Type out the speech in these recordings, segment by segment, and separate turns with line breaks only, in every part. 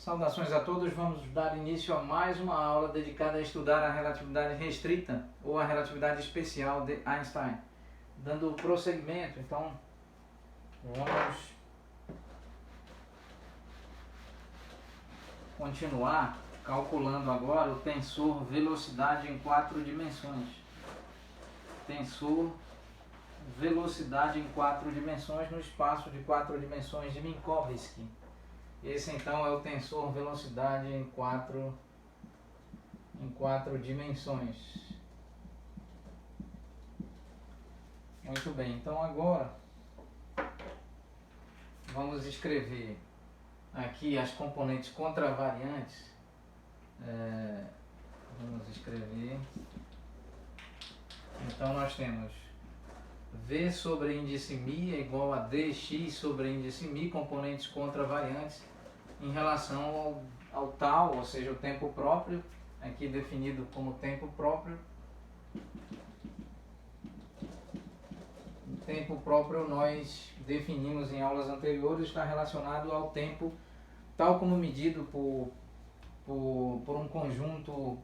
Saudações a todos, vamos dar início a mais uma aula dedicada a estudar a relatividade restrita ou a relatividade especial de Einstein. Dando prosseguimento, então, vamos continuar calculando agora o tensor velocidade em 4 dimensões. Tensor velocidade em 4 dimensões no espaço de 4 dimensões de Minkowski. Esse então é o tensor velocidade em quatro dimensões. Muito bem, então agora vamos escrever aqui as componentes contravariantes. Vamos escrever. Então nós temos V sobre índice μ é igual a dx sobre índice μ, componentes contravariantes em relação ao tal, ou seja, o tempo próprio, aqui definido como tempo próprio. O tempo próprio nós definimos em aulas anteriores, está relacionado ao tempo tal como medido por um conjunto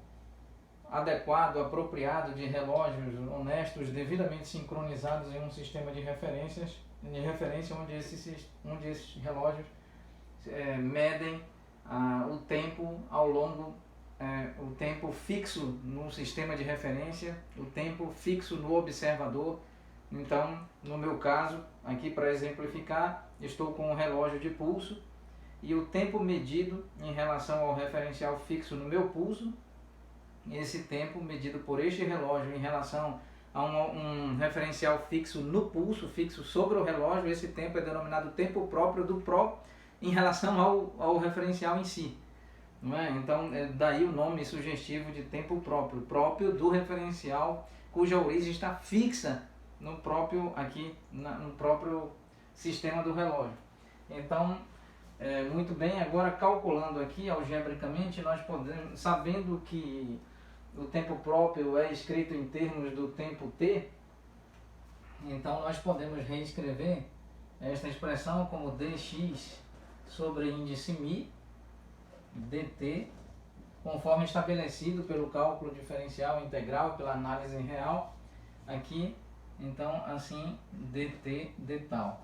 adequado, apropriado de relógios honestos, devidamente sincronizados em um sistema de referência onde esses relógios medem o tempo ao longo, o tempo fixo no sistema de referência, o tempo fixo no observador. Então, no meu caso, aqui para exemplificar, estou com um relógio de pulso e o tempo medido em relação ao referencial fixo no meu pulso, esse tempo medido por este relógio em relação a um referencial fixo no pulso, fixo sobre o relógio, esse tempo é denominado tempo próprio do em relação ao referencial em si. Não é? Então, daí o nome sugestivo de tempo próprio do referencial, cuja origem está fixa no próprio sistema do relógio. Então, muito bem, agora calculando aqui algebricamente, nós podemos, sabendo que o tempo próprio é escrito em termos do tempo t, então nós podemos reescrever esta expressão como dx sobre índice μ dt, conforme estabelecido pelo cálculo diferencial integral, pela análise real, aqui, então assim dt de tal.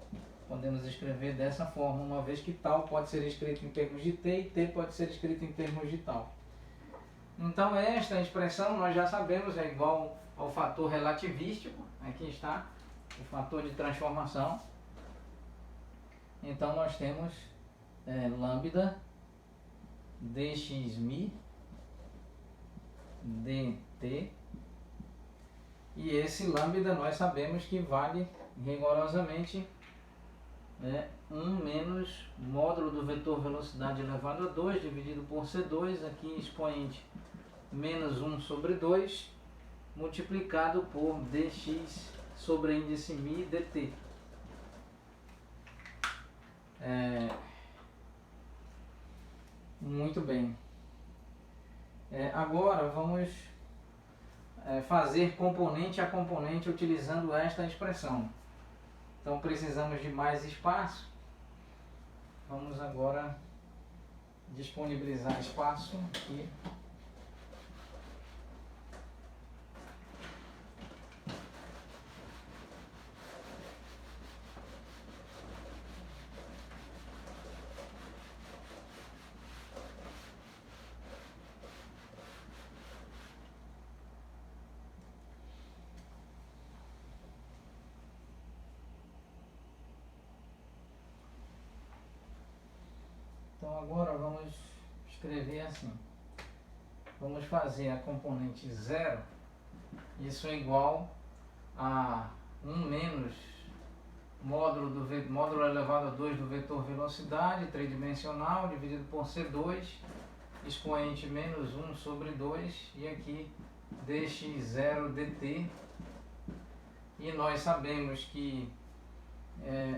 Podemos escrever dessa forma, uma vez que tal pode ser escrito em termos de t e t pode ser escrito em termos de tal. Então esta expressão nós já sabemos é igual ao fator relativístico, aqui está o fator de transformação. Então nós temos lambda dxμ dt, e esse lambda nós sabemos que vale rigorosamente 1 menos módulo do vetor velocidade elevado a 2 dividido por C2, aqui expoente menos 1 sobre 2, multiplicado por dx sobre índice μ dt. Muito bem. Agora vamos fazer componente a componente utilizando esta expressão. Então precisamos de mais espaço. Vamos agora disponibilizar espaço aqui. Então agora vamos escrever assim. Vamos fazer a componente 0, isso é igual a 1 menos módulo elevado a 2 do vetor velocidade tridimensional dividido por C2, expoente menos 1 sobre 2, e aqui dx0 dt. E nós sabemos que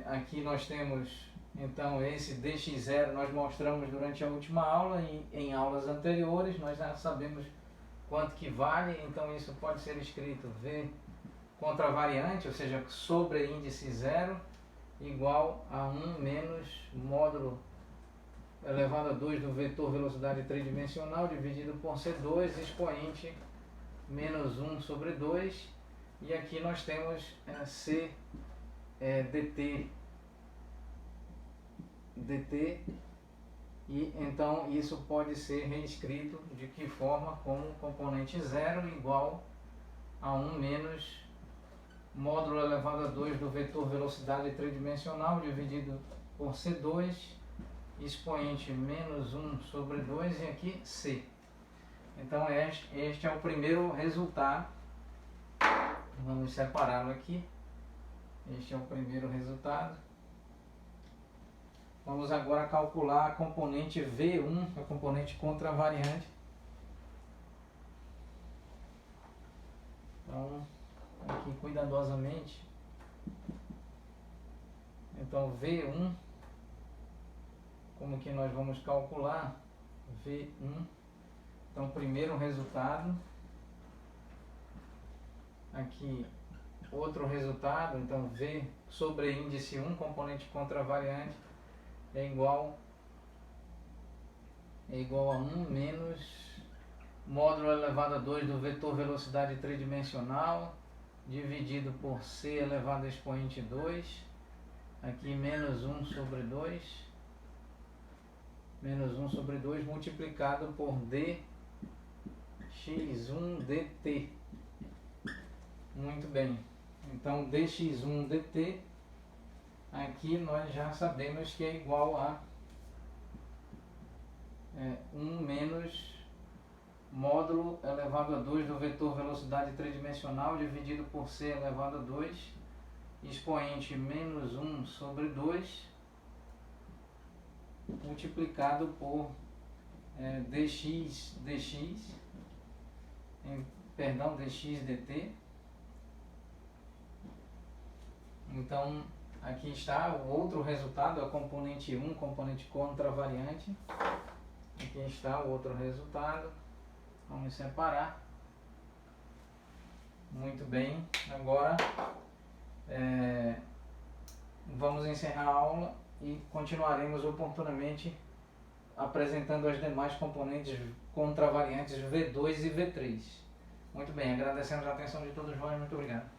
aqui nós temos, então, esse dx0 nós mostramos durante a última aula, em aulas anteriores, nós já sabemos quanto que vale, então isso pode ser escrito V contravariante, ou seja, sobre índice 0, igual a 1 menos módulo elevado a 2 do vetor velocidade tridimensional dividido por C2, expoente menos 1 sobre 2. E aqui nós temos C dt, e então isso pode ser reescrito de que forma? Como componente zero igual a 1 menos módulo elevado a 2 do vetor velocidade tridimensional dividido por C2, expoente menos 1 sobre 2 e aqui C. Então este é o primeiro resultado. Vamos separá-lo aqui. Este é o primeiro resultado. Vamos agora calcular a componente V1, a componente contravariante. Então, aqui cuidadosamente. Então, V1, como que nós vamos calcular? V1. Então, primeiro resultado. Aqui, outro resultado. Então, V sobre índice 1, componente contravariante, é igual a 1 menos módulo elevado a 2 do vetor velocidade tridimensional dividido por C elevado a expoente 2, aqui menos 1 sobre 2, multiplicado por dx1 dt. Muito bem, então dx1 dt, aqui nós já sabemos que é igual a 1 menos módulo elevado a 2 do vetor velocidade tridimensional dividido por C elevado a 2, expoente menos 1 sobre 2, multiplicado por dx dt. Então, aqui está o outro resultado, a componente 1, componente contravariante. Aqui está o outro resultado. Vamos separar. Muito bem. Agora, vamos encerrar a aula e continuaremos oportunamente apresentando as demais componentes contravariantes V2 e V3. Muito bem, agradecemos a atenção de todos vós. Muito obrigado.